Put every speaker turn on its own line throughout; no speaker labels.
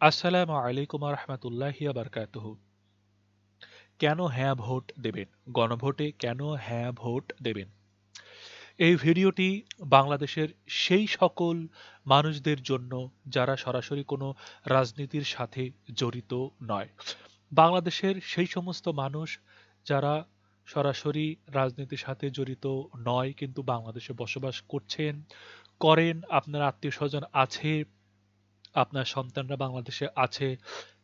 আসসালামু আলাইকুম রহমতুল্লাহি বারকাতুহু। কেন হ্যাঁ ভোট দেবেন? গণভোটে কেন হ্যাঁ ভোট দেবেন? এই ভিডিওটি বাংলাদেশের সেই সকল মানুষদের জন্য যারা সরাসরি কোনো রাজনীতির সাথে জড়িত নয়। বাংলাদেশের সেই সমস্ত মানুষ যারা সরাসরি রাজনীতির সাথে জড়িত নয় কিন্তু বাংলাদেশে বসবাস করছেন, করেন, আপনার আত্মীয় স্বজন আছে, আপনার সন্তানরা বাংলাদেশে আছে,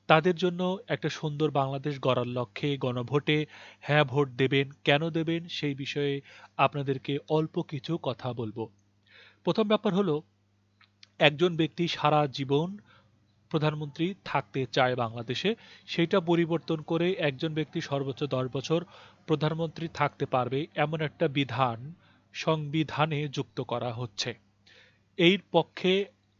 তাদের জন্য একটা সুন্দর বাংলাদেশ গড়ার লক্ষ্যে গণভোটে হ্যাঁ ভোট দেবেন, কেন দেবেন সেই বিষয়ে আপনাদেরকে অল্প কিছু কথা বলবো। প্রথম ব্যাপার হলো, একজন ব্যক্তি সারা জীবন প্রধানমন্ত্রী থাকতে চায় বাংলাদেশে, সেইটা পরিবর্তন করে একজন ব্যক্তি সর্বোচ্চ 10 বছর প্রধানমন্ত্রী থাকতে পারবে এমন একটা বিধান সংবিধানে যুক্ত করা হচ্ছে। এর পক্ষে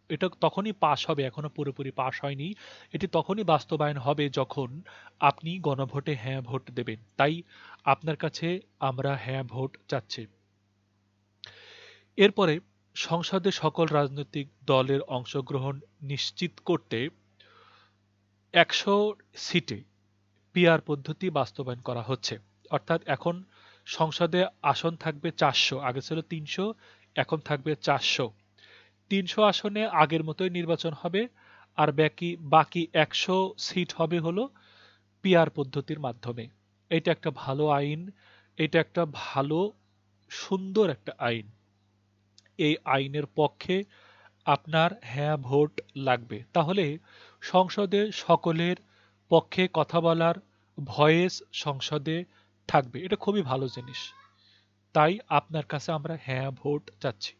এটা তখনই পাস হবে, এখনো পুরোপুরি পাস হয়নি। এটি তখনই বাস্তবায়ন হবে যখন আপনি গণভোটে হ্যাঁ ভোট দেবেন। তাই আপনার কাছে আমরা হ্যাঁ ভোট চাচ্ছি। এরপরে সংসদে সকল রাজনৈতিক দলের অংশগ্রহণ নিশ্চিত করতে 100 সিটে পিআর পদ্ধতি বাস্তবায়ন করা হচ্ছে। অর্থাৎ এখন সংসদে আসন থাকবে 400, আগে ছিল 300, এখন থাকবে 400। 300 আসনে আগের মতোই নির্বাচন হবে, আর বাকি 100 সিট হবে হলো পিআর পদ্ধতির মাধ্যমে। এটা একটা ভালো আইন, এটা একটা ভালো সুন্দর একটা আইন। এই আইনের পক্ষে আপনার হ্যাঁ ভোট লাগবে, তাহলে সংসদে সকলের পক্ষে কথা বলার ভয়েস সংসদে থাকবে। এটা খুবই ভালো জিনিস। তাই আপনার কাছে আমরা হ্যাঁ ভোট চাচ্ছি।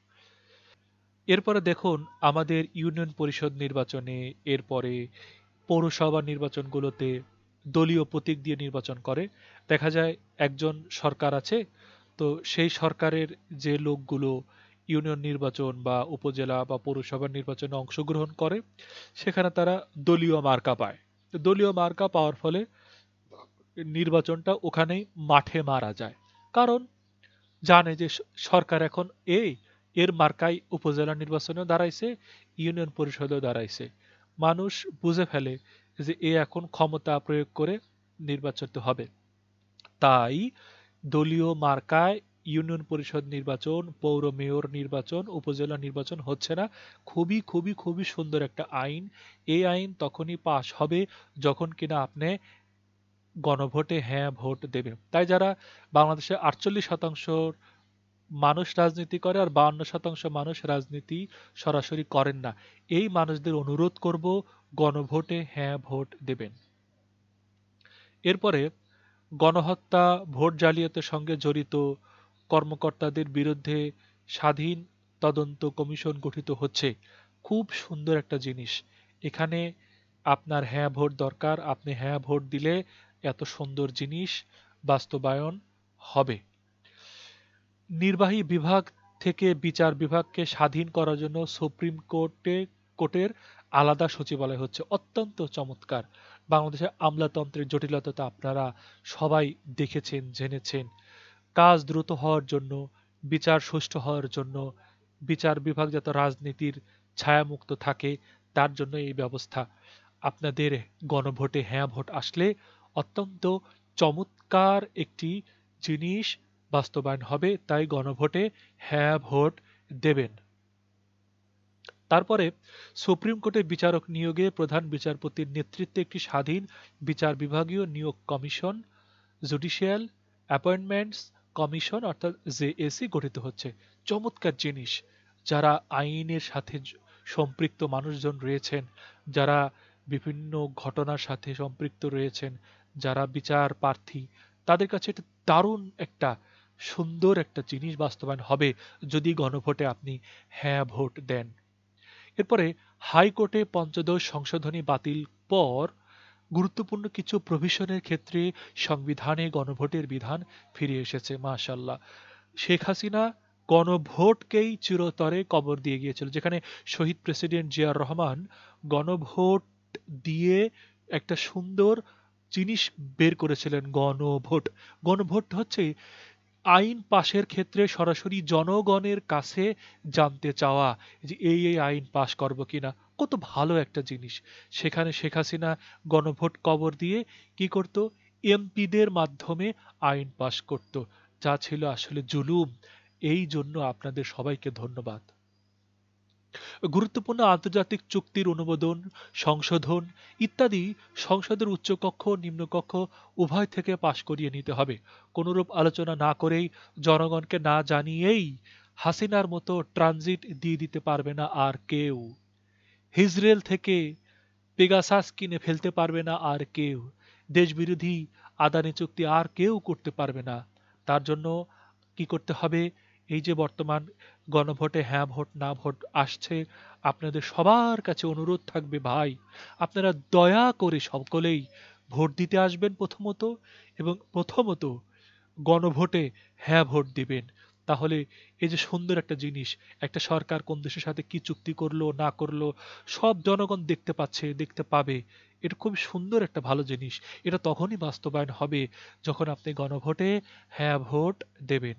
এরপরে দেখুন, আমাদের ইউনিয়ন পরিষদ নির্বাচনে, এরপরে পৌরসভা নির্বাচনগুলোতে দলীয় প্রতীক দিয়ে নির্বাচন করে। দেখা যায় একজন সরকার আছে, তো সেই সরকারের যে লোকগুলো ইউনিয়ন নির্বাচন বা উপজেলা বা পৌরসভার নির্বাচনে অংশগ্রহণ করে, সেখানে তারা দলীয় মার্কা পায়। তো দলীয় মার্কা পাওয়ার ফলে নির্বাচনটা ওখানেই মাঠে মারা যায়। কারণ জানে যে সরকার এখন এর মার্কায় উপজেলা নির্বাচনেও দাঁড়াইছে, ইউনিয়ন পরিষদেও দাঁড়াইছে। মানুষ বুঝে ফেলে যে এখন ক্ষমতা প্রয়োগ করে নির্বাচিত হবে। তাই দলীয় মার্কায় ইউনিয়ন পরিষদ নির্বাচন, পৌর মেয়র নির্বাচন, উপজেলা নির্বাচন হচ্ছে না। খুবই খুবই খুবই সুন্দর একটা আইন। এই আইন তখনই পাশ হবে যখন কিনা আপনি গণভোটে হ্যাঁ ভোট দেবে। তাই যারা বাংলাদেশে 48% মানুষ রাজনীতি করে আর 52% মানুষ রাজনীতি সরাসরি করেন না, এই মানুষদের অনুরোধ করব গণভোটে হ্যাঁ ভোট দেবেন। এরপরে গণহত্যা, ভোট জালিয়াতির সঙ্গে জড়িত কর্মকর্তাদের বিরুদ্ধে স্বাধীন তদন্ত কমিশন গঠিত হচ্ছে। খুব সুন্দর একটা জিনিস। এখানে আপনার হ্যাঁ ভোট দরকার, আপনি হ্যাঁ ভোট দিলে এত সুন্দর জিনিস বাস্তবায়ন হবে। নির্বাহী বিভাগ থেকে বিচার বিভাগকে স্বাধীন করার জন্য সুপ্রিম কোর্টের আলাদা সচিবালয় হচ্ছে। অত্যন্ত চমৎকার। বাংলাদেশের আমলাতন্ত্রের জটিলতা তো আপনারা সবাই দেখেছেন, জেনেছেন। কাজ দ্রুত হওয়ার জন্য, বিচার সুষ্ঠু হওয়ার জন্য, বিচার বিভাগ যাতে রাজনীতির ছায়ামুক্ত থাকে, তার জন্য এই ব্যবস্থা। আপনাদের গণভোটে হ্যাঁ ভোট আসলে অত্যন্ত চমৎকার একটি জিনিস বাস্তবায়ন হবে। তাই গণভোটে হ্যাঁ ভোট দেবেন। তারপরে সুপ্রিম কোর্টের বিচারক নিয়োগে প্রধান বিচারপতির নেতৃত্বে একটি স্বাধীন বিচার বিভাগীয় নিয়োগ কমিশন, জুডিশিয়াল অ্যাপয়েন্টমেন্টস কমিশন অর্থাৎ জেএসি গঠিত হচ্ছে। চমৎকার জিনিস। যারা আইনের সাথে সম্পৃক্ত মানুষজন রয়েছেন, যারা বিভিন্ন ঘটনার সাথে সম্পৃক্ত রয়েছেন, যারা বিচার প্রার্থী, তাদের কাছে এটা দারুণ একটা সুন্দর একটা জিনিস বাস্তবায়ন হবে যদি গণভোটে আপনি হ্যাঁ ভোট দেন। এরপরে হাইকোর্টে পঞ্চদশ সংশোধনী বাতিল পর গুরুত্বপূর্ণ কিছু প্রভিশনের ক্ষেত্রে সংবিধানে গণভোটের বিধান ফিরে এসেছে। মাশাআল্লাহ। শেখ হাসিনা গণভোটকেই চিরতরে কবর দিয়ে গিয়েছিল, যেখানে শহীদ প্রেসিডেন্ট জিয়াউর রহমান গণভোট দিয়ে একটা সুন্দর জিনিস বের করেছিলেন, গণভোট। গণভোট হচ্ছে আইন পাশের ক্ষেত্রে সরাসরি জনগণের কাছে জানতে চাওয়া যে এই আইন পাশ করব কিনা। কত ভালো একটা জিনিস। সেখানে শেখ হাসিনা গণভোট কবর দিয়ে কি করত? এমপিদের মাধ্যমে আইন পাস করত, যা ছিল আসলে জুলুম। এই জন্য আপনাদের সবাইকে ধন্যবাদ। গুরুত্বপূর্ণ আন্তর্জাতিক চুক্তির অনুমোদন, সংশোধন ইত্যাদি সংসদের উচ্চকক্ষ ও নিম্নকক্ষ উভয় থেকে পাশ করিয়ে নিতে হবে। কোনরূপ আলোচনা না করেই, জনগণকে না জানিয়েই হাসিনার মতো ট্রানজিট দিয়ে দিতে পারবে না আর কেউ। হিজরেল থেকে পেগাসাস কিনে ফেলতে পারবে না আর কেউ। দেশবিরোধী আদানি চুক্তি আর কেউ করতে পারবে না। তার জন্য কি করতে হবে? এই যে বর্তমান গণভোটে হ্যাঁ ভোট না ভোট আসছে, আপনাদের সবার কাছে অনুরোধ থাকবে ভাই, আপনারা দয়া করে সকলেই ভোট দিতে আসবেন প্রথমত, এবং প্রথমত গণভোটে হ্যাঁ ভোট দিবেন। তাহলে এই যে সুন্দর একটা জিনিস, একটা সরকার কোন দেশের সাথে কি চুক্তি করলো না করলো সব জনগণ দেখতে পাচ্ছে, দেখতে পাবে। এটা খুব সুন্দর একটা ভালো জিনিস। এটা তখনই বাস্তবায়ন হবে যখন আপনি গণভোটে হ্যাঁ ভোট দেবেন।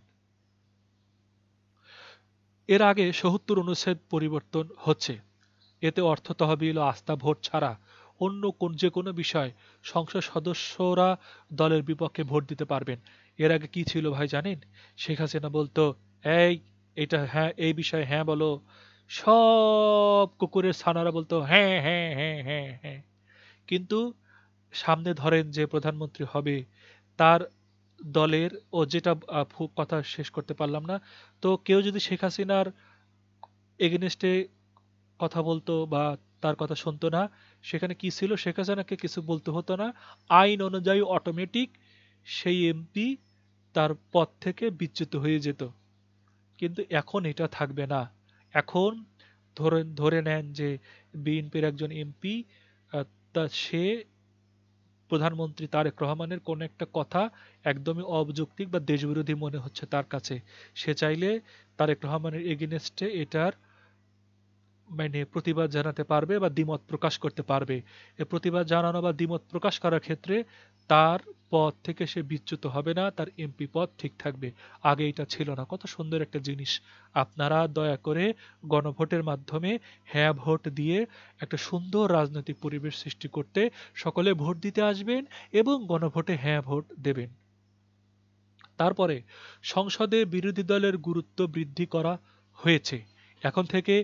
এর আগে ৭০ অনুচ্ছেদ পরিবর্তন হচ্ছে। এতে অর্থ তহবিল ও আস্থা ভোট ছাড়া অন্য যে কোনো বিষয় সংসদ সদস্যরা দলের বিপক্ষে ভোট দিতে পারবেন। এর আগে কি ছিল ভাই জানেন? শেখ হাসিনা বলতো, এই এটা হ্যাঁ, এই বিষয়ে হ্যাঁ বলো। সব কুকুরের ছানারা বলতো হ্যাঁ হ্যাঁ হ্যাঁ হ্যাঁ হ্যাঁ। কিন্তু সামনে ধরেন যে প্রধানমন্ত্রী হবে, তার দলের ও যেটা কথা শেষ করতে পারলাম না। তো কেউ যদি শেখ হাসিনার এগেনস্টে কথা বলতো বা তার কথা শুনতো না, সেখানে কি ছিল? শেখ হাসিনাকে কিছু বলতে হতো না। আইন অনুযায়ী অটোমেটিক সেই এমপি তার পদ থেকে বিচ্যুত হয়ে যেত। কিন্তু এখন এটা থাকবে না। এখন ধরে নেন যে বিএনপির একজন এমপি, তা সে প্রধানমন্ত্রী তারেক রহমানের কোন একটা কথা একদমই অযৌক্তিক বা দেশবিরোধী মনে হচ্ছে তার কাছে। সে চাইলে তারেক রহমানের এগেনস্টে এটার মানে প্রতিবাদ জানাতে পারবে বা দ্বিমত প্রকাশ করতে পারবে। এ প্রতিবাদ জানানো বা দ্বিমত প্রকাশ করার ক্ষেত্রে তার পদ থেকে সে বিচ্যুত হবে না, তার এমপি পদ ঠিক থাকবে। আগে এটা ছিল না। কত সুন্দর একটা জিনিস। আপনারা দয়া করে গণভোটের মাধ্যমে হ্যাঁ ভোট দিয়ে একটা সুন্দর রাজনৈতিক পরিবেশ সৃষ্টি করতে সকলে ভোট দিতে আসবেন এবং গণভোটে হ্যাঁ ভোট দেবেন। তারপরে সংসদে বিরোধী দলের গুরুত্ব বৃদ্ধি করা হয়েছে। এখন থেকে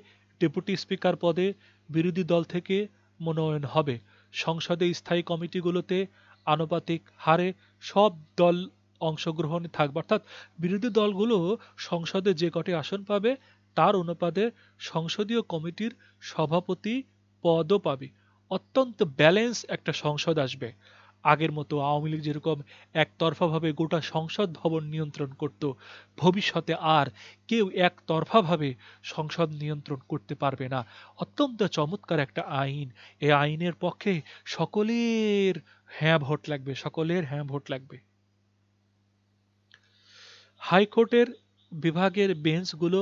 ডেপুটি স্পিকার পদে বিরোধী দল থেকে মনোনয়ন হবে। সংসদে স্থায়ী কমিটিগুলোতে আনুপাতিক হারে সব দল অংশগ্রহণে থাকবে, অর্থাৎ বিরোধী দলগুলো সংসদে যে কটি আসন পাবে তার অনুপাতে সংসদীয় কমিটির সভাপতি পদও পাবে। অত্যন্ত ব্যালেন্স একটা সংসদ আসবে। আগের মতো আওয়ামী লীগ যেরকম একতরফাভাবে গোটা সংসদ ভবন নিয়ন্ত্রণ করত, ভবিষ্যতে আর কেউ একতরফাভাবে সংসদ নিয়ন্ত্রণ করতে পারবে না। অত্যন্ত চমৎকার একটা আইন। এই আইনের পক্ষে সকলের হ্যাঁ ভোট লাগবে, সকলের হ্যাঁ ভোট লাগবে। হাইকোর্টের বিভাগের বেঞ্চগুলো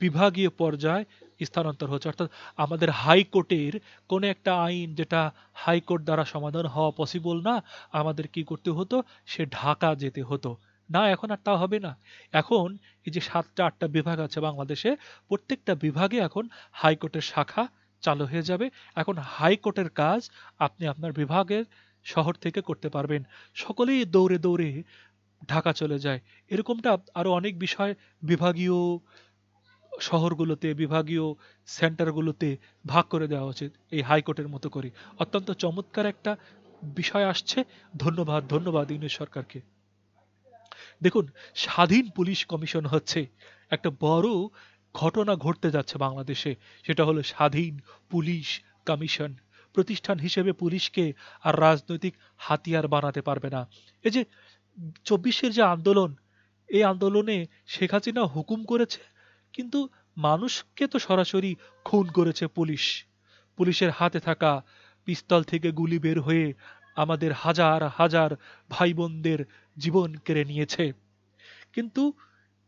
বিভাগীয় পর্যায়ে স্থানান্তর হচ্ছে, অর্থাৎ আমাদের হাইকোর্টের কোনো একটা আইন যেটা হাইকোর্ট দ্বারা সমাধান হওয়া পসিবল না, আমাদের কি করতে হতো? সে ঢাকা যেতে হতো। না, এখন আর তা হবে না। এখন এই যে ৭টা ৮টা বিভাগ আছে বাংলাদেশে, প্রত্যেকটা বিভাগে এখন হাইকোর্টের শাখা চালু হয়ে যাবে। এখন হাইকোর্টের কাজ আপনি আপনার বিভাগের শহর থেকে করতে পারবেন। সকলেই দৌড়ে দৌড়ে ঢাকা চলে যায়। এরকমটা আরো অনেক বিষয় বিভাগীয় শহরগুলোতে, বিভাগীয় সেন্টারগুলোতে ভাগ করে দেওয়া উচিত এই হাইকোর্টের মতো করে। অত্যন্ত চমৎকার একটা বিষয় আসছে। ধন্যবাদ, ধন্যবাদ ইউনিট সরকারকে। দেখুন, স্বাধীন পুলিশ কমিশন হচ্ছে একটা বড় ঘটনা ঘটতে যাচ্ছে বাংলাদেশে। সেটা হলো স্বাধীন পুলিশ কমিশন। প্রতিষ্ঠান হিসেবে পুলিশকে আর রাজনৈতিক হাতিয়ার বানাতে পারবে না। এই যে ২৪-এর যে আন্দোলন, এই আন্দোলনে শেখ হাসিনা হুকুম করেছে, কিন্তু মানুষকে তো সরাসরি খুন করেছে পুলিশ। পুলিশের হাতে থাকা পিস্তল থেকে গুলি বের হয়ে আমাদের হাজার হাজার ভাই বোনদের জীবন কেড়ে নিয়েছে। কিন্তু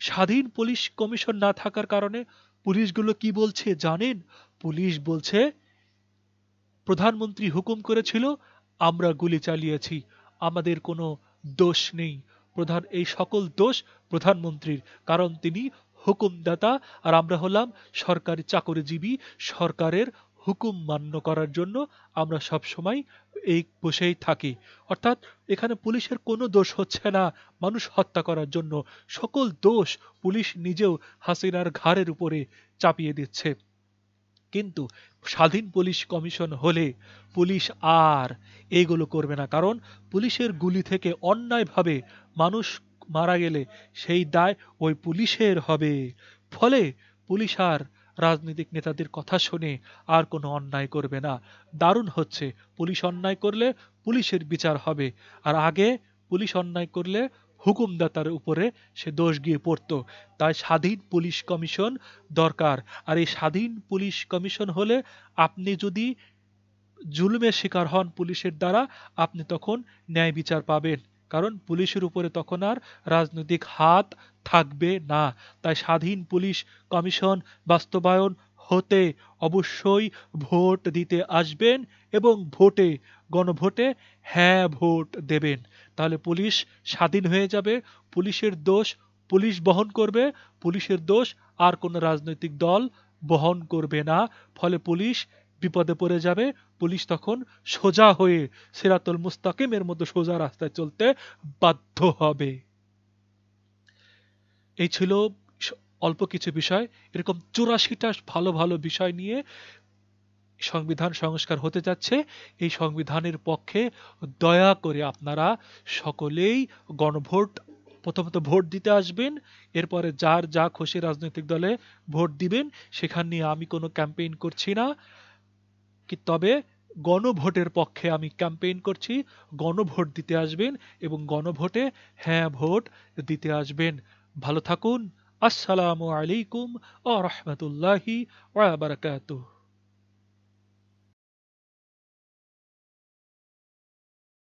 স্বাধীন পুলিশ কমিশন না থাকার কারণে পুলিশগুলো কি বলছে জানেন? পুলিশ বলছে প্রধানমন্ত্রী হুকুম করেছিল, আমরা গুলি চালিয়েছি, আমাদের কোনো দোষ নেই। এই সকল দোষ প্রধানমন্ত্রীর, কারণ তিনি হুকুমদাতা আর আমরা হলাম সরকারি চাকরিজীবী, সরকারের হুকুম মান্য করার জন্য আমরা সব সময় এই বসেই থাকি। অর্থাৎ এখানে পুলিশের কোনো দোষ হচ্ছে না মানুষ হত্যা করার জন্য, সকল দোষ পুলিশ নিজেও হাসিনার ঘাড়ের উপরে চাপিয়ে দিচ্ছে। কিন্তু স্বাধীন পুলিশ কমিশন হলে পুলিশ আর এইগুলো করবে না, কারণ পুলিশের গুলি থেকে অন্যায়ভাবে মানুষ মারা গেলে সেই দায় ওই পুলিশের হবে। ফলে পুলিশ আর রাজনৈতিক নেতাদের কথা শুনে আর কোনো অন্যায় করবে না। দারুণ হচ্ছে, পুলিশ অন্যায় করলে পুলিশের বিচার হবে, আর আগে পুলিশ অন্যায় করলে হুকুমদাতার উপরে সে দোষ গিয়ে পড়তো। তাই স্বাধীন পুলিশ কমিশন দরকার। আর এই স্বাধীন পুলিশ কমিশন হলে আপনি যদি জুলুমের শিকার হন পুলিশের দ্বারা, আপনি তখন ন্যায় বিচার পাবেন, কারণ পুলিশের উপরে তখন আর রাজনৈতিক হাত থাকবে না। তাই স্বাধীন পুলিশ কমিশন বাস্তবায়ন হতে অবশ্যই ভোট দিতে আসবেন এবং গণভোটে হ্যাঁ ভোট দেবেন। তাহলে পুলিশ স্বাধীন হয়ে যাবে, পুলিশের দোষ পুলিশ বহন করবে, পুলিশের দোষ আর কোনো রাজনৈতিক দল বহন করবে না। ফলে পুলিশ বিপদে পড়ে যাবে, পুলিশ তখন সোজা হয়ে সিরাতুল মুস্তাকিমের মতো সোজা রাস্তায় চলতে বাধ্য হবে। এই ছিল অল্প কিছু বিষয়। এরকম 84টা ভালো ভালো বিষয় নিয়ে সংবিধান সংস্কার হতে যাচ্ছে। এই সংবিধানের পক্ষে দয়া করে আপনারা সকলেই গণভোট, প্রথমত ভোট দিতে আসবেন, এরপরে যার যা খুশি রাজনৈতিক দলে ভোট দিবেন। সেখান নিয়ে আমি কোনো ক্যাম্পেইন করছি না, তবে গণভোটের পক্ষে আমি ক্যাম্পেইন করছি। গণভোট দিতে আসবেন এবং গণভোটে হ্যাঁ ভোট দিতে আসবেন। ভালো থাকুন। আসসালামু আলাইকুম ওয়া রাহমাতুল্লাহি ওয়া বারাকাতুহু।